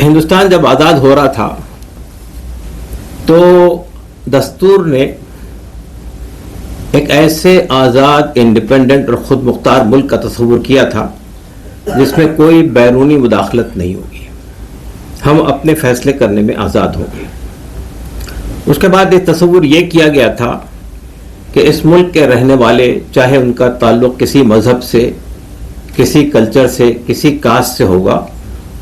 ہندوستان جب آزاد ہو رہا تھا تو دستور نے ایک ایسے آزاد انڈیپینڈنٹ اور خود مختار ملک کا تصور کیا تھا جس میں کوئی بیرونی مداخلت نہیں ہوگی، ہم اپنے فیصلے کرنے میں آزاد ہوں گے۔ اس کے بعد یہ تصور یہ کیا گیا تھا کہ اس ملک کے رہنے والے، چاہے ان کا تعلق کسی مذہب سے، کسی کلچر سے، کسی کاسٹ سے ہوگا،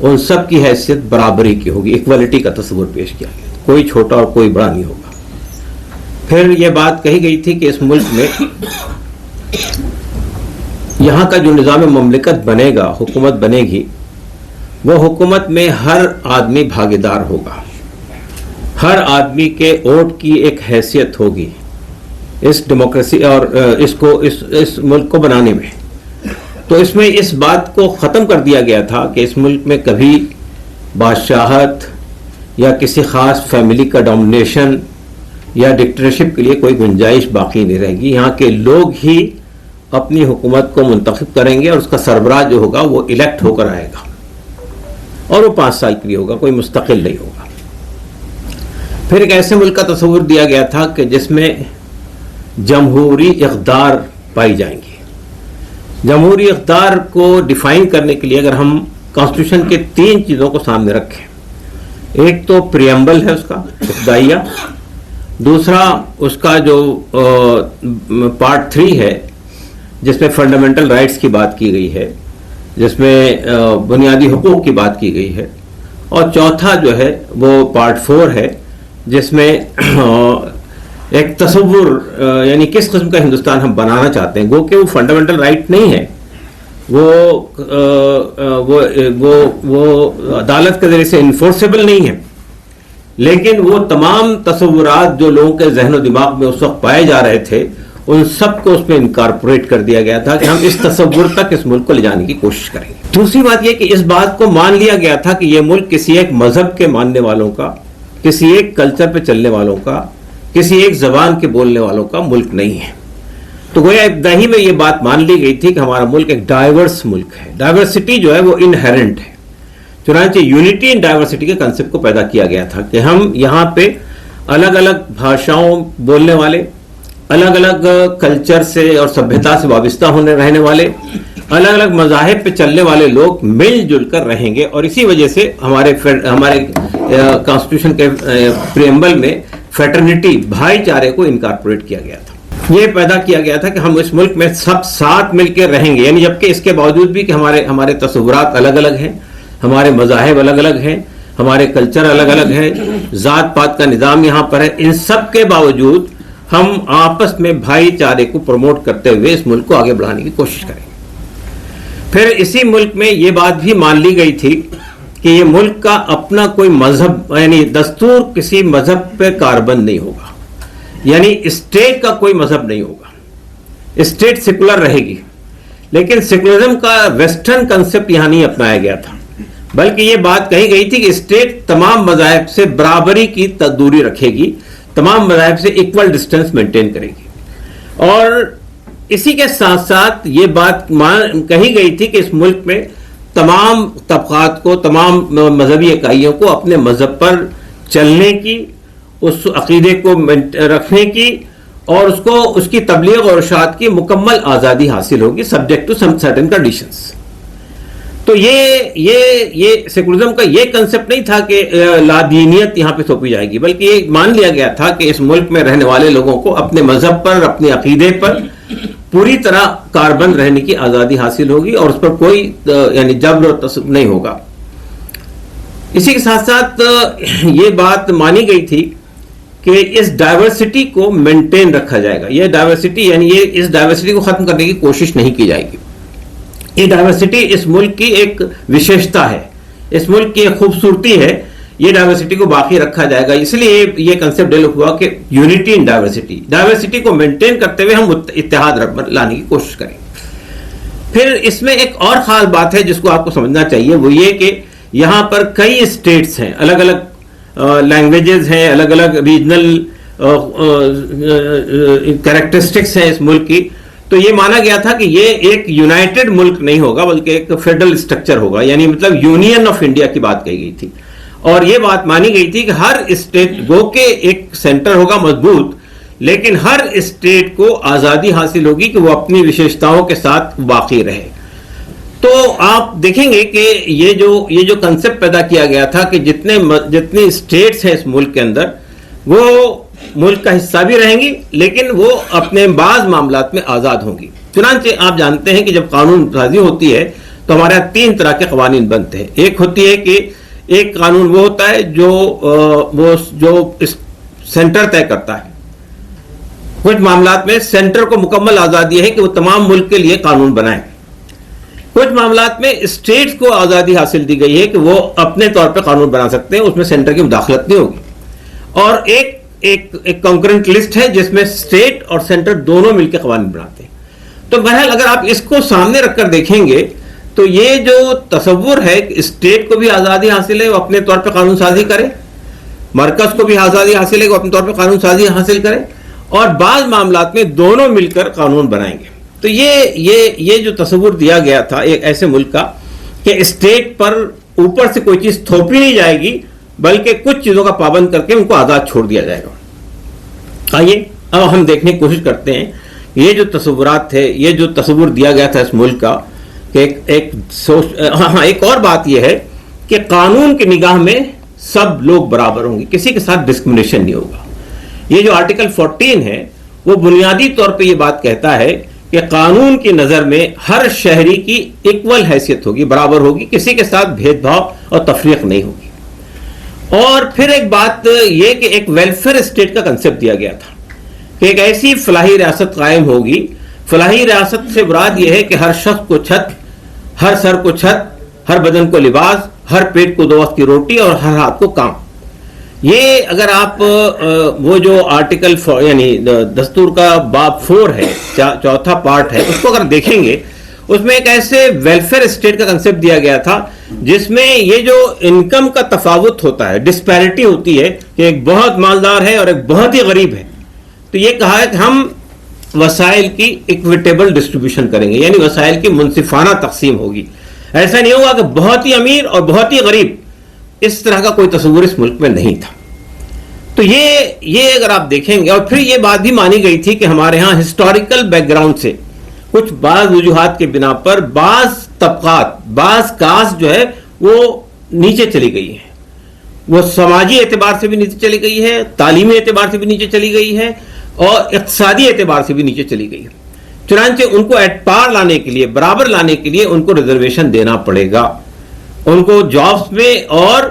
ان سب کی حیثیت برابری کی ہوگی، ایکوالٹی کا تصور پیش کیا گیا، کوئی چھوٹا اور کوئی بڑا نہیں ہوگا۔ پھر یہ بات کہی گئی تھی کہ اس ملک میں یہاں کا جو نظام مملکت بنے گا، حکومت بنے گی، وہ حکومت میں ہر آدمی بھاگیدار ہوگا، ہر آدمی کے ووٹ کی ایک حیثیت ہوگی اس ڈیموکریسی اور اس ملک کو بنانے میں۔ تو اس میں اس بات کو ختم کر دیا گیا تھا کہ اس ملک میں کبھی بادشاہت یا کسی خاص فیملی کا ڈومینیشن یا ڈکٹیٹرشپ کے لیے کوئی گنجائش باقی نہیں رہے گی۔ یہاں کے لوگ ہی اپنی حکومت کو منتخب کریں گے اور اس کا سربراہ جو ہوگا وہ الیکٹ ہو کر آئے گا، اور وہ 5 سال کے لیے ہوگا، کوئی مستقل نہیں ہوگا۔ پھر ایک ایسے ملک کا تصور دیا گیا تھا کہ جس میں جمہوری اقدار پائی جائیں گی۔ جمہوری اقدار کو ڈیفائن کرنے کے لیے اگر ہم کانسٹیٹیوشن کے 3 چیزوں کو سامنے رکھیں، ایک تو پریمبل ہے اس کا ابتدائیہ، دوسرا اس کا جو پارٹ 3 ہے جس میں فنڈامنٹل رائٹس کی بات کی گئی ہے، جس میں بنیادی حقوق کی بات کی گئی ہے، اور چوتھا جو ہے وہ پارٹ 4 ہے جس میں ایک تصور یعنی کس قسم کا ہندوستان ہم بنانا چاہتے ہیں۔ گو کہ وہ فنڈامنٹل رائٹ نہیں ہے، وہ عدالت کے ذریعے سے انفورسیبل نہیں ہے، لیکن وہ تمام تصورات جو لوگوں کے ذہن و دماغ میں اس وقت پائے جا رہے تھے ان سب کو اس میں انکارپوریٹ کر دیا گیا تھا کہ ہم اس تصور تک اس ملک کو لے جانے کی کوشش کریں گے۔ دوسری بات یہ کہ اس بات کو مان لیا گیا تھا کہ یہ ملک کسی ایک مذہب کے ماننے والوں کا، کسی ایک کلچر پہ چلنے والوں کا، کسی ایک زبان کے بولنے والوں کا ملک نہیں ہے۔ تو گویا ابتدائی میں یہ بات مان لی گئی تھی کہ ہمارا ملک ایک ڈائیورس ملک ہے، ڈائیورسٹی جو ہے وہ انہیرنٹ ہے۔ چنانچہ یونٹی ان ڈائیورسٹی کے کنسپٹ کو پیدا کیا گیا تھا کہ ہم یہاں پہ الگ الگ بھاشاؤں بولنے والے، الگ الگ کلچر سے اور سبھیتا سے وابستہ رہنے والے، الگ الگ مذاہب پہ چلنے والے لوگ مل جل کر رہیں گے، اور اسی وجہ سے ہمارے کانسٹیٹیوشن کے پریمبل میں فیٹرنیٹی، بھائی چارے کو انکارپوریٹ کیا گیا تھا۔ یہ پیدا کیا گیا تھا کہ ہم اس ملک میں سب ساتھ مل کے رہیں گے، یعنی جبکہ اس کے باوجود بھی کہ ہمارے تصورات الگ الگ ہیں، ہمارے مذاہب الگ الگ ہیں، ہمارے کلچر الگ الگ ہیں، ذات پات کا نظام یہاں پر ہے، ان سب کے باوجود ہم آپس میں بھائی چارے کو پروموٹ کرتے ہوئے اس ملک کو آگے بڑھانے کی کوشش کریں۔ پھر اسی ملک میں یہ بات بھی مان لی گئی تھی کہ یہ ملک کا اپنا کوئی مذہب یعنی دستور کسی مذہب پہ کاربند نہیں ہوگا، یعنی اسٹیٹ کا کوئی مذہب نہیں ہوگا، اسٹیٹ سیکولر رہے گی، لیکن سیکولرزم کا ویسٹرن کنسپٹ یہاں نہیں اپنایا گیا تھا، بلکہ یہ بات کہی گئی تھی کہ اسٹیٹ تمام مذاہب سے برابری کی دوری رکھے گی، تمام مذاہب سے ایکول ڈسٹینس مینٹین کرے گی، اور اسی کے ساتھ ساتھ یہ بات کہی گئی تھی کہ اس ملک میں تمام طبقات کو، تمام مذہبی اکائیوں کو اپنے مذہب پر چلنے کی، اس عقیدے کو رکھنے کی اور اس کی تبلیغ اور ارشاد کی مکمل آزادی حاصل ہوگی، subject to some certain conditions. تو یہ سیکولرزم کا یہ کنسپٹ نہیں تھا کہ لادینیت یہاں پہ تھوپی جائے گی، بلکہ یہ مان لیا گیا تھا کہ اس ملک میں رہنے والے لوگوں کو اپنے مذہب پر، اپنے عقیدے پر پوری طرح کاربند رہنے کی آزادی حاصل ہوگی، اور اس پر کوئی یعنی جبر اور تسلط نہیں ہوگا۔ اسی کے ساتھ ساتھ یہ بات مانی گئی تھی کہ اس ڈائیورسٹی کو مینٹین رکھا جائے گا، یہ ڈائیورسٹی یعنی اس ڈائیورسٹی کو ختم کرنے کی کوشش نہیں کی جائے گی۔ یہ ڈائیورسٹی اس ملک کی ایک وشیشتا ہے، اس ملک کی ایک خوبصورتی ہے، یہ ڈائیورسٹی کو باقی رکھا جائے گا۔ اس لیے یہ کنسپٹ ڈیولپ ہوا کہ یونٹی ان ڈائیورسٹی، ڈائیورسٹی کو مینٹین کرتے ہوئے ہم اتحاد لانے کی کوشش کریں۔ پھر اس میں ایک اور خاص بات ہے جس کو آپ کو سمجھنا چاہیے، وہ یہ کہ یہاں پر کئی اسٹیٹس ہیں، الگ الگ لینگویجز ہیں، الگ الگ ریجنل کریکٹرسٹکس ہیں اس ملک کی، تو یہ مانا گیا تھا کہ یہ ایک یونائٹڈ ملک نہیں ہوگا بلکہ ایک فیڈرل اسٹرکچر ہوگا، یعنی مطلب یونین آف انڈیا کی بات کہی گئی تھی۔ اور یہ بات مانی گئی تھی کہ ہر اسٹیٹ گو کہ ایک سینٹر ہوگا مضبوط، لیکن ہر اسٹیٹ کو آزادی حاصل ہوگی کہ وہ اپنی وشیشتاؤں کے ساتھ باقی رہے۔ تو آپ دیکھیں گے کہ یہ جو کنسپٹ پیدا کیا گیا تھا کہ جتنی اسٹیٹس ہیں اس ملک کے اندر وہ ملک کا حصہ بھی رہیں گی، لیکن وہ اپنے بعض معاملات میں آزاد ہوں گی۔ چنانچہ آپ جانتے ہیں کہ جب قانون سازی ہوتی ہے تو ہمارے یہاں 3 طرح کے قوانین بنتے ہیں۔ ایک ہوتی ہے کہ ایک قانون وہ ہوتا ہے جو سینٹر طے کرتا ہے۔ کچھ معاملات میں سینٹر کو مکمل آزادی ہے کہ وہ تمام ملک کے لیے قانون بنائیں۔ کچھ معاملات میں اسٹیٹس کو آزادی حاصل دی گئی ہے کہ وہ اپنے طور پہ قانون بنا سکتے ہیں، اس میں سینٹر کی مداخلت نہیں ہوگی۔ اور ایک کنکرنٹ لسٹ ہے جس میں اسٹیٹ اور سینٹر دونوں مل کے قوانین بناتے ہیں۔ تو بہرحال اگر آپ اس کو سامنے رکھ کر دیکھیں گے تو یہ جو تصور ہے کہ اسٹیٹ کو بھی آزادی حاصل ہے وہ اپنے طور پہ قانون سازی کرے، مرکز کو بھی آزادی حاصل ہے وہ اپنے طور پہ قانون سازی حاصل کرے، اور بعض معاملات میں دونوں مل کر قانون بنائیں گے۔ تو یہ جو تصور دیا گیا تھا ایک ایسے ملک کا کہ اسٹیٹ پر اوپر سے کوئی چیز تھوپی نہیں جائے گی بلکہ کچھ چیزوں کا پابند کر کے ان کو آزاد چھوڑ دیا جائے گا۔ آئیے اب ہم دیکھنے کی کوشش کرتے ہیں یہ جو تصورات تھے، یہ جو تصور دیا گیا تھا اس ملک کا کہ ایک اور بات یہ ہے کہ قانون کی نگاہ میں سب لوگ برابر ہوں گے، کسی کے ساتھ ڈسکریمنیشن نہیں ہوگا۔ یہ جو آرٹیکل 14 ہے وہ بنیادی طور پہ یہ بات کہتا ہے کہ قانون کی نظر میں ہر شہری کی ایکول حیثیت ہوگی، برابر ہوگی، کسی کے ساتھ بھید بھاؤ اور تفریق نہیں ہوگی۔ اور پھر ایک بات یہ کہ ایک ویلفیئر اسٹیٹ کا کنسپٹ دیا گیا تھا کہ ایک ایسی فلاحی ریاست قائم ہوگی۔ فلاحی ریاست سے مراد یہ ہے کہ ہر شخص کو چھت، ہر سر کو چھت، ہر بدن کو لباس، ہر پیٹ کو 2 وقت کی روٹی اور ہر ہاتھ کو کام۔ یہ اگر آپ وہ جو آرٹیکل یعنی دستور کا باب 4 ہے، 4تھا پارٹ ہے، اس کو اگر دیکھیں گے اس میں ایک ایسے ویلفیئر اسٹیٹ کا کنسپٹ دیا گیا تھا جس میں یہ جو انکم کا تفاوت ہوتا ہے، ڈسپیرٹی ہوتی ہے کہ ایک بہت مالدار ہے اور ایک بہت ہی غریب ہے، تو یہ کہا ہے کہ ہم وسائل کی ایکویٹیبل ڈسٹریبیوشن کریں گے، یعنی وسائل کی منصفانہ تقسیم ہوگی۔ ایسا نہیں ہوگا کہ بہت ہی امیر اور بہت ہی غریب، اس طرح کا کوئی تصور اس ملک میں نہیں تھا۔ تو یہ اگر آپ دیکھیں گے، اور پھر یہ بات بھی مانی گئی تھی کہ ہمارے ہاں ہسٹوریکل بیک گراؤنڈ سے کچھ بعض وجوہات کے بنا پر بعض طبقات، بعض کاسٹ جو ہے وہ نیچے چلی گئی ہے، وہ سماجی اعتبار سے بھی نیچے چلی گئی ہے، تعلیمی اعتبار سے بھی نیچے چلی گئی ہے، اور اقتصادی اعتبار سے بھی نیچے چلی گئی ہے۔ چنانچہ ان کو ایٹ پار لانے کے لیے، برابر لانے کے لیے ان کو ریزرویشن دینا پڑے گا، ان کو جابس میں اور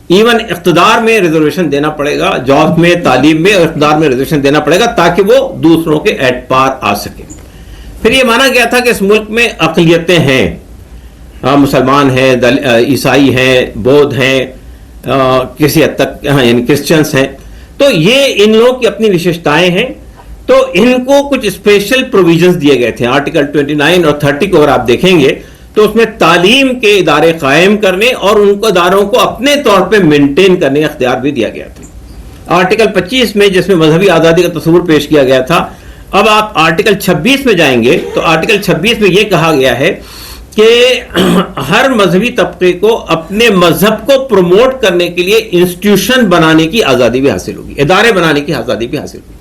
ایون اقتدار میں ریزرویشن دینا پڑے گا، جاب میں، تعلیم میں اور اقتدار میں ریزرویشن دینا پڑے گا تاکہ وہ دوسروں کے ایٹ پار آ سکے۔ پھر یہ مانا گیا تھا کہ اس ملک میں اقلیتیں ہیں، مسلمان ہیں، عیسائی ہیں، بودھ ہیں، کسی حد تک یعنی کرسچنس ہیں، تو یہ ان لوگوں کی اپنی وشیشتائیں ہیں، تو ان کو کچھ اسپیشل پروویژنز دیے گئے تھے۔ آرٹیکل 29 اور 30 کو اگر آپ دیکھیں گے تو اس میں تعلیم کے ادارے قائم کرنے اور ان کو اداروں کو اپنے طور پہ مینٹین کرنے کا اختیار بھی دیا گیا تھا۔ آرٹیکل 25 میں جس میں مذہبی آزادی کا تصور پیش کیا گیا تھا، اب آپ آرٹیکل 26 میں جائیں گے تو آرٹیکل 26 میں یہ کہا گیا ہے کہ ہر مذہبی طبقے کو اپنے مذہب کو پروموٹ کرنے کے لیے انسٹیٹیوشن بنانے کی آزادی بھی حاصل ہوگی، ادارے بنانے کی آزادی بھی حاصل ہوگی۔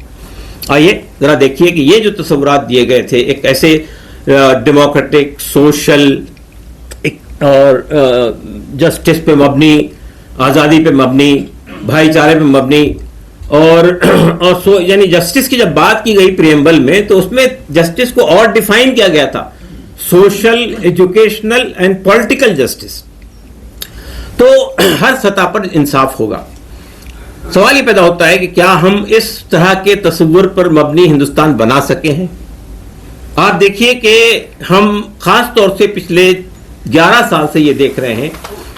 آئیے ذرا دیکھیے کہ یہ جو تصورات دیے گئے تھے ایک ایسے ڈیموکریٹک، سوشل اور جسٹس پہ مبنی، آزادی پہ مبنی، بھائی چارے پہ مبنی، اور یعنی جسٹس کی جب بات کی گئی پریمبل میں تو اس میں جسٹس کو اور ڈیفائن کیا گیا تھا، social, educational and political justice, تو ہر سطح پر انصاف ہوگا۔ سوال یہ پیدا ہوتا ہے کہ کیا ہم اس طرح کے تصور پر مبنی ہندوستان بنا سکے ہیں؟ آپ دیکھیے کہ ہم خاص طور سے پچھلے 11 سال سے یہ دیکھ رہے ہیں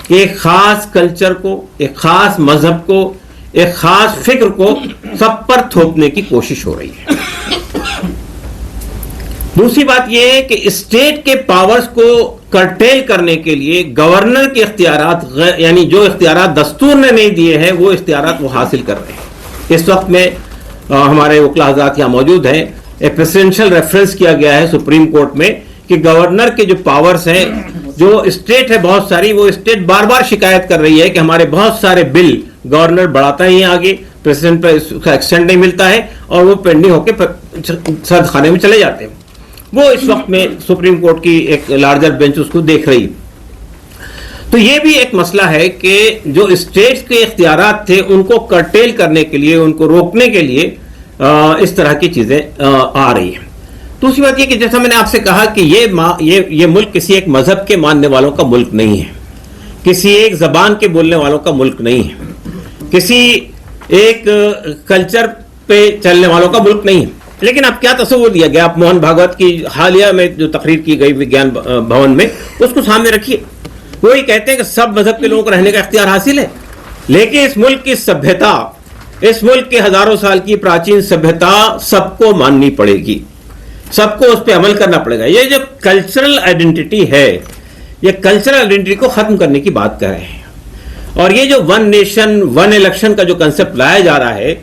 کہ ایک خاص کلچر کو، ایک خاص مذہب کو، ایک خاص فکر کو سب پر تھوپنے کی کوشش ہو رہی ہے۔ دوسری بات یہ ہے کہ اسٹیٹ کے پاورز کو کرٹیل کرنے کے لیے گورنر کے اختیارات، یعنی جو اختیارات دستور نے نہیں دیے ہیں وہ اختیارات وہ حاصل کر رہے ہیں۔ اس وقت میں ہمارے وکلا حضرات یہاں موجود ہیں، ایک پریزیڈنشل ریفرنس کیا گیا ہے سپریم کورٹ میں کہ گورنر کے جو پاورز ہیں، جو اسٹیٹ ہے بہت ساری، وہ اسٹیٹ بار بار شکایت کر رہی ہے کہ ہمارے بہت سارے بل گورنر بڑھاتا ہی آگے، پریزیڈنٹ پہ اس کا ایکسٹینڈ نہیں ملتا ہے اور وہ پینڈنگ ہو کے سرد خانے میں چلے جاتے ہیں. وہ اس وقت میں سپریم کورٹ کی ایک لارجر بینچ اس کو دیکھ رہی. تو یہ بھی ایک مسئلہ ہے کہ جو اسٹیٹس کے اختیارات تھے ان کو کرٹیل کرنے کے لیے، ان کو روکنے کے لیے اس طرح کی چیزیں آ رہی ہیں. دوسری بات یہ کہ جیسا میں نے آپ سے کہا کہ یہ ملک کسی ایک مذہب کے ماننے والوں کا ملک نہیں ہے، کسی ایک زبان کے بولنے والوں کا ملک نہیں ہے، کسی ایک کلچر پہ چلنے والوں کا ملک نہیں ہے. لیکن اب کیا تصور دیا گیا؟ آپ موہن بھاگوت کی حالیہ میں جو تقریر کی گئی وگیان بھون میں، اس کو سامنے رکھیے. وہی کہتے ہیں کہ سب مذہب کے لوگوں کو رہنے کا اختیار حاصل ہے، لیکن اس ملک کی سبھیتا، اس ملک کے ہزاروں سال کی پراچین سبھیتا سب کو ماننی پڑے گی، سب کو اس پہ عمل کرنا پڑے گا. یہ جو کلچرل آئیڈینٹی ہے، یہ کلچرل آئیڈینٹی کو ختم کرنے کی بات کر رہے ہیں. اور یہ جو ون نیشن ون الیکشن کا جو کنسپٹ لایا جا رہا ہے،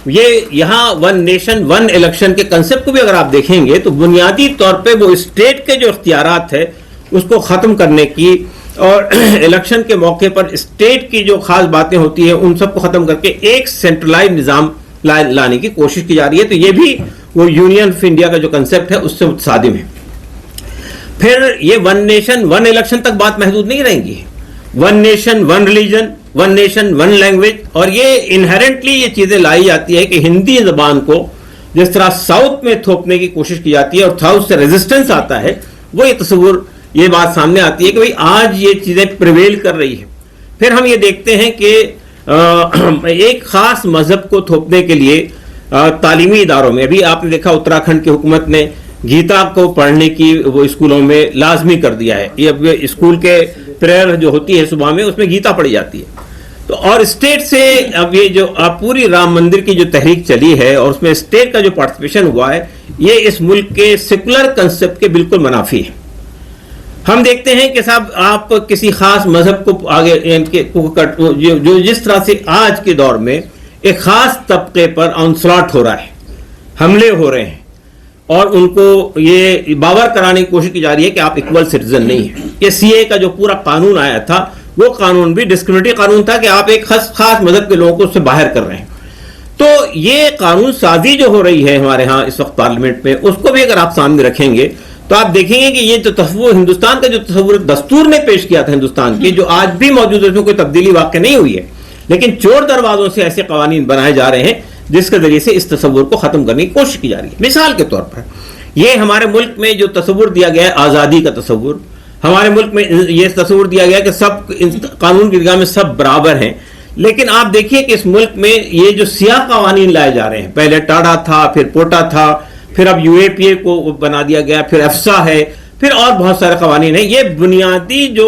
یہ یہاں ون نیشن ون الیکشن کے کنسپٹ کو بھی اگر آپ دیکھیں گے تو بنیادی طور پہ وہ اسٹیٹ کے جو اختیارات ہے اس کو ختم کرنے کی اور الیکشن کے موقع پر اسٹیٹ کی جو خاص باتیں ہوتی ہیں ان سب کو ختم کر کے ایک سینٹرلائز نظام لانے کی کوشش کی جا رہی ہے. تو یہ بھی وہ یونین آف انڈیا کا جو کنسپٹ ہے اس سے متصادم ہے. پھر یہ ون نیشن ون الیکشن تک بات محدود نہیں رہیں گی. One nation one religion, one nation one language, اور یہ انہیرنٹلی یہ چیزیں لائی جاتی ہے کہ ہندی زبان کو جس طرح ساؤتھ میں تھوپنے کی کوشش کی جاتی ہے اور ساؤتھ سے ریزسٹنس آتا ہے، وہ یہ تصور، یہ بات سامنے آتی ہے کہ بھئی آج یہ چیزیں پریویل کر رہی ہیں. پھر ہم یہ دیکھتے ہیں کہ ایک خاص مذہب کو تھوپنے کے لیے تعلیمی اداروں میں، ابھی آپ نے دیکھا اتراکھنڈ کی حکومت نے گیتا کو پڑھنے کی وہ اسکولوں میں لازمی کر دیا ہے. یہ اب اسکول کے پریئر جو ہوتی ہے صبح میں، اس میں گیتا پڑھی جاتی ہے. تو اور اسٹیٹ سے اب یہ جو پوری رام مندر کی جو تحریک چلی ہے اور اس میں اسٹیٹ کا جو پارٹیسپیشن ہوا ہے، یہ اس ملک کے سیکولر کنسپٹ کے بالکل منافی ہے. ہم دیکھتے ہیں کہ صاحب آپ کسی خاص مذہب کو آگے جو جس طرح سے آج کے دور میں ایک خاص طبقے پر آنسلاٹ ہو رہا ہے، حملے ہو رہے ہیں، اور ان کو یہ باور کرانے کی کوشش کی جا رہی ہے کہ آپ ایکول سٹیزن نہیں ہیں. یہ سی اے کا جو پورا قانون آیا تھا، وہ قانون بھی ڈسکریمنیٹری قانون تھا کہ آپ ایک خاص مذہب کے لوگوں کو اس سے باہر کر رہے ہیں. تو یہ قانون سازی جو ہو رہی ہے ہمارے ہاں اس وقت پارلیمنٹ میں، اس کو بھی اگر آپ سامنے رکھیں گے تو آپ دیکھیں گے کہ یہ جو تصور ہندوستان کا جو تصور دستور نے پیش کیا تھا ہندوستان کے، جو آج بھی موجود ہے، اس میں کوئی تبدیلی واقع نہیں ہوئی ہے، لیکن چور دروازوں سے ایسے قوانین بنائے جا رہے ہیں جس کے ذریعے سے اس تصور کو ختم کرنے کی کوشش کی جا رہی ہے. مثال کے طور پر یہ ہمارے ملک میں جو تصور دیا گیا ہے آزادی کا تصور، ہمارے ملک میں یہ تصور دیا گیا کہ سب قانون کی نگاہ میں سب برابر ہیں. لیکن آپ دیکھیے کہ اس ملک میں یہ جو سیاہ قوانین لائے جا رہے ہیں، پہلے ٹاڈا تھا، پھر پوٹا تھا، پھر اب یو اے پی اے کو بنا دیا گیا، پھر افسا ہے، پھر اور بہت سارے قوانین ہیں. یہ بنیادی جو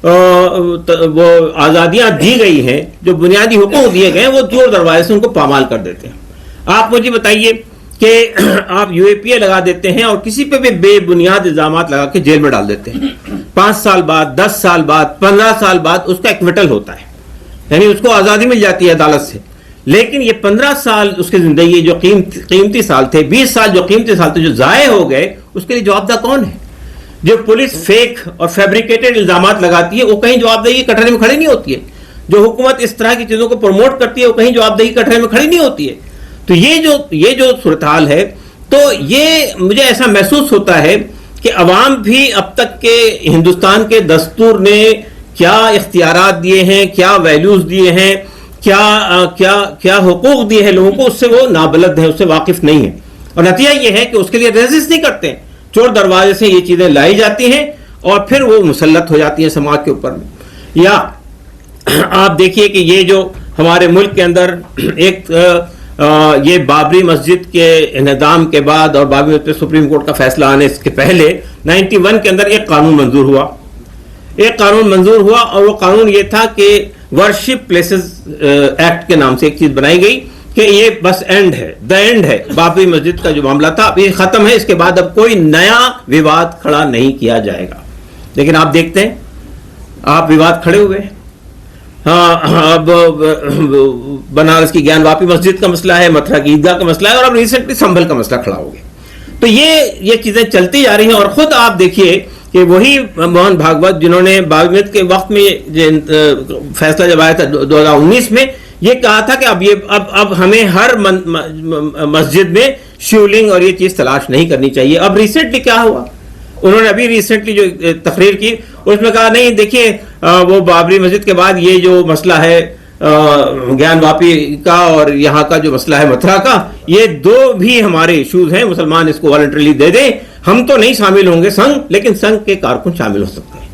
وہ آزادیاں دی گئی ہیں، جو بنیادی حقوق دیے گئے ہیں، وہ زور دروازے سے ان کو پامال کر دیتے ہیں. آپ مجھے بتائیے کہ آپ یو اے پی اے لگا دیتے ہیں اور کسی پہ بھی بے بنیاد الزامات لگا کے جیل میں ڈال دیتے ہیں. 5 سال بعد، 10 سال بعد، 15 سال بعد اس کا ایکویٹل ہوتا ہے، یعنی اس کو آزادی مل جاتی ہے عدالت سے. لیکن یہ 15 سال اس کی زندگی جو قیمتی سال تھے، 20 سال جو قیمتی سال تھے جو ضائع ہو گئے، اس کے لیے جواب دہ کون ہے؟ جو پولیس فیک اور فیبریکیٹڈ الزامات لگاتی ہے وہ کہیں جواب دہی کے کٹہرے میں کھڑی نہیں ہوتی ہے. جو حکومت اس طرح کی چیزوں کو پروموٹ کرتی ہے وہ کہیں جواب دہی کے کٹہرے میں کھڑی نہیں ہوتی ہے. تو یہ جو صورتحال ہے، تو یہ مجھے ایسا محسوس ہوتا ہے کہ عوام بھی اب تک کے ہندوستان کے دستور نے کیا اختیارات دیے ہیں، کیا ویلیوز دیے ہیں، کیا حقوق دیے ہیں لوگوں کو، اس سے وہ نابلد ہیں، اس سے واقف نہیں ہیں. اور نتیجہ یہ ہے کہ اس کے لیے ریزسٹ نہیں کرتے ہیں. چور دروازے سے یہ چیزیں لائی جاتی ہیں اور پھر وہ مسلط ہو جاتی ہیں سماج کے اوپر میں. یا آپ دیکھیے کہ یہ جو ہمارے ملک کے اندر ایک یہ بابری مسجد کے انہدام کے بعد اور بابری مسجد پہ سپریم کورٹ کا فیصلہ آنے کے پہلے 91 کے اندر ایک قانون منظور ہوا اور وہ قانون یہ تھا کہ ورشپ پلیسز ایکٹ کے نام سے ایک چیز بنائی گئی کہ یہ بس اینڈ ہے بابری مسجد کا جو معاملہ تھا اب یہ ختم ہے، اس کے بعد اب کوئی نیا وواد کھڑا نہیں کیا جائے گا. لیکن آپ دیکھتے ہیں آپ وواد کھڑے ہوئے ہیں. ہاں، اب بنارس کی گیان واپی مسجد کا مسئلہ ہے، متھرا کی عیدگاہ کا مسئلہ ہے، اور اب ریسنٹلی سنبھل کا مسئلہ کھڑا ہو گیا. تو یہ چیزیں چلتی جا رہی ہیں. اور خود آپ دیکھیے کہ وہی موہن بھاگوت جنہوں نے بابر کے وقت میں فیصلہ جب آیا تھا 2019 میں یہ کہا تھا کہ اب ہمیں ہر مسجد میں شیولنگ اور یہ چیز تلاش نہیں کرنی چاہیے. اب ریسنٹلی کیا ہوا؟ انہوں نے ابھی ریسنٹلی جو تقریر کی اس میں کہا نہیں دیکھیے وہ بابری مسجد کے بعد یہ جو مسئلہ ہے گیان واپی کا اور یہاں کا جو مسئلہ ہے متھرا کا، یہ دو بھی ہمارے ایشوز ہیں، مسلمان اس کو والنٹریلی دے دیں، ہم تو نہیں شامل ہوں گے سنگ، لیکن سنگ کے کارکن شامل ہو سکتے ہیں.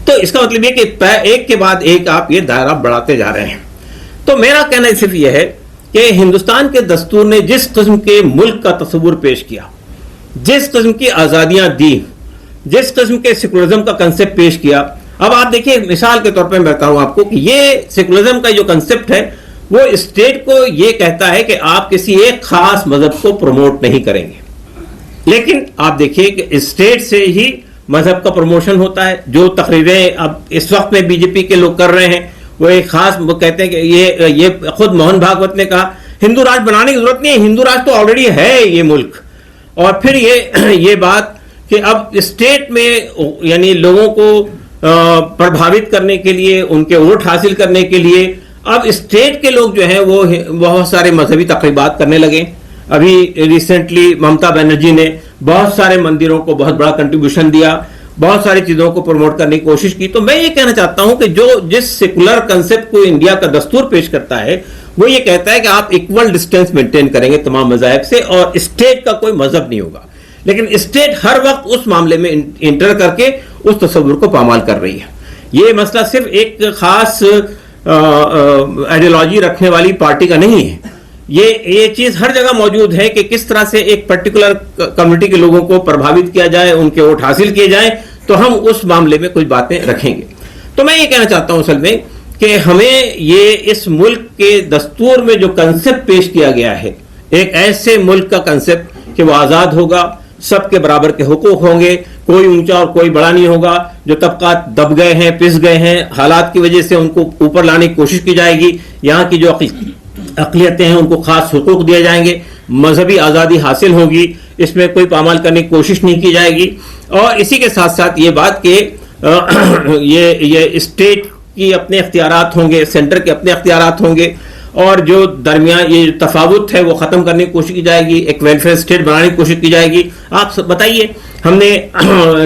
تو اس کا مطلب یہ کہ ایک کے بعد ایک آپ یہ دائرہ بڑھاتے جا رہے ہیں. تو میرا کہنا صرف یہ ہے کہ ہندوستان کے دستور نے جس قسم کے ملک کا تصور پیش کیا، جس قسم کی آزادیاں دی، جس قسم کے سیکولرزم کا کنسپٹ پیش کیا. اب آپ دیکھیں مثال کے طور پہ میں بتاؤں آپ کو کہ یہ سیکولرزم کا جو کنسپٹ ہے وہ اسٹیٹ کو یہ کہتا ہے کہ آپ کسی ایک خاص مذہب کو پروموٹ نہیں کریں گے، لیکن آپ دیکھیے کہ اسٹیٹ سے ہی مذہب کا پروموشن ہوتا ہے. جو تقریریں اب اس وقت میں بی جے پی کے لوگ کر رہے ہیں وہ ایک خاص وہ کہتے ہیں کہ یہ خود موہن بھاگوت نے کہا ہندو راج بنانے کی ضرورت نہیں ہے، ہندو راج تو آلریڈی ہے یہ ملک. اور پھر یہ بات کہ اب اسٹیٹ میں یعنی لوگوں کو پربھاوت کرنے کے لیے، ان کے ووٹ حاصل کرنے کے لیے اب اسٹیٹ کے لوگ جو ہیں وہ بہت سارے مذہبی تقریبات کرنے لگے. ابھی ریسنٹلی ممتا بنرجی نے بہت سارے مندروں کو بہت بڑا کنٹریبیوشن دیا، بہت ساری چیزوں کو پروموٹ کرنے کی کوشش کی. تو میں یہ کہنا چاہتا ہوں کہ جس سیکولر کنسپٹ کو انڈیا کا دستور پیش کرتا ہے وہ یہ کہتا ہے کہ آپ ایکول ڈسٹینس مینٹین کریں گے تمام مذاہب سے اور اسٹیٹ کا کوئی مذہب نہیں ہوگا. لیکن اسٹیٹ ہر وقت اس معاملے میں انٹر کر کے اس تصور کو پامال کر رہی ہے. یہ مسئلہ صرف ایک خاص آئیڈیالوجی رکھنے والی پارٹی کا نہیں ہے، یہ چیز ہر جگہ موجود ہے کہ کس طرح سے ایک پرٹیکولر کمیونٹی کے لوگوں کو پربھاوت کیا جائے، ان کے ووٹ حاصل کیے جائیں، تو ہم اس معاملے میں کچھ باتیں رکھیں گے. تو میں یہ کہنا چاہتا ہوں اصل میں کہ ہمیں یہ اس ملک کے دستور میں جو کنسپٹ پیش کیا گیا ہے، ایک ایسے ملک کا کنسپٹ کہ وہ آزاد ہوگا، سب کے برابر کے حقوق ہوں گے، کوئی اونچا اور کوئی بڑا نہیں ہوگا، جو طبقات دب گئے ہیں، پس گئے ہیں حالات کی وجہ سے ان کو اوپر لانے کی کوشش کی جائے گی، یہاں کی جو اقلیتیں ہیں ان کو خاص حقوق دیے جائیں گے، مذہبی آزادی حاصل ہوگی، اس میں کوئی پامال کرنے کی کوشش نہیں کی جائے گی. اور اسی کے ساتھ ساتھ یہ بات کہ یہ اسٹیٹ کی اپنے اختیارات ہوں گے، سینٹر کے اپنے اختیارات ہوں گے، اور جو درمیان یہ تفاوت ہے وہ ختم کرنے کی کوشش کی جائے گی، ایک ویلفیئر اسٹیٹ بنانے کی کوشش کی جائے گی. آپ بتائیے، ہم نے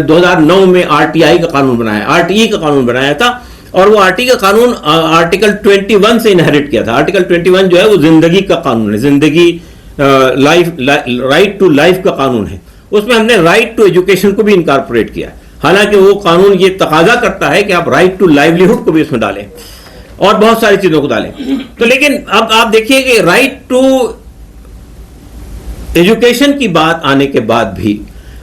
2009 میں RTI کا قانون بنایا، RTE کا قانون بنایا تھا، اور وہ RTE کا قانون آرٹیکل 21 سے انہیرٹ کیا تھا. آرٹیکل 21 جو ہے وہ زندگی کا قانون ہے، زندگی رائٹ ٹو لائف کا قانون ہے. اس میں ہم نے رائٹ ٹو ایجوکیشن کو بھی انکارپوریٹ کیا، حالانکہ وہ قانون یہ تقاضا کرتا ہے کہ آپ رائٹ ٹو لائیولیہڈ کو بھی اس میں ڈالیں اور بہت ساری چیزوں کو ڈالیں. تو لیکن اب آپ دیکھیے کہ رائٹ ٹو ایجوکیشن کی بات آنے کے بعد بھی،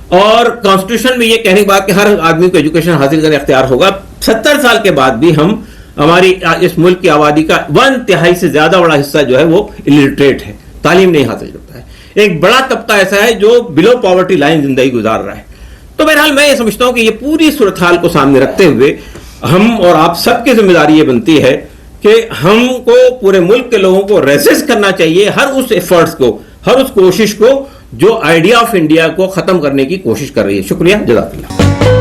اور کانسٹیٹیوشن میں یہ کہنے کے بعد کہ ہر آدمی کو ایجوکیشن حاصل کرنے اختیار ہوگا، 70 سال کے بعد بھی ہماری اس ملک کی آبادی کا 1/3 سے زیادہ بڑا حصہ جو ہے وہ الٹریٹ ہے، تعلیم نہیں حاصل کرتا ہے. ایک بڑا طبقہ ایسا ہے جو بلو پاورٹی لائن زندگی گزار رہا ہے. تو بہرحال میں یہ سمجھتا ہوں کہ یہ پوری صورتحال کو سامنے رکھتے ہوئے ہم اور آپ سب کی ذمہ داری یہ بنتی ہے کہ ہم کو پورے ملک کے لوگوں کو ریزسٹ کرنا چاہیے ہر اس ایفرٹس کو، ہر اس کوشش کو جو آئیڈیا آف انڈیا کو ختم کرنے کی کوشش کر رہی ہے. شکریہ، جزاک اللہ.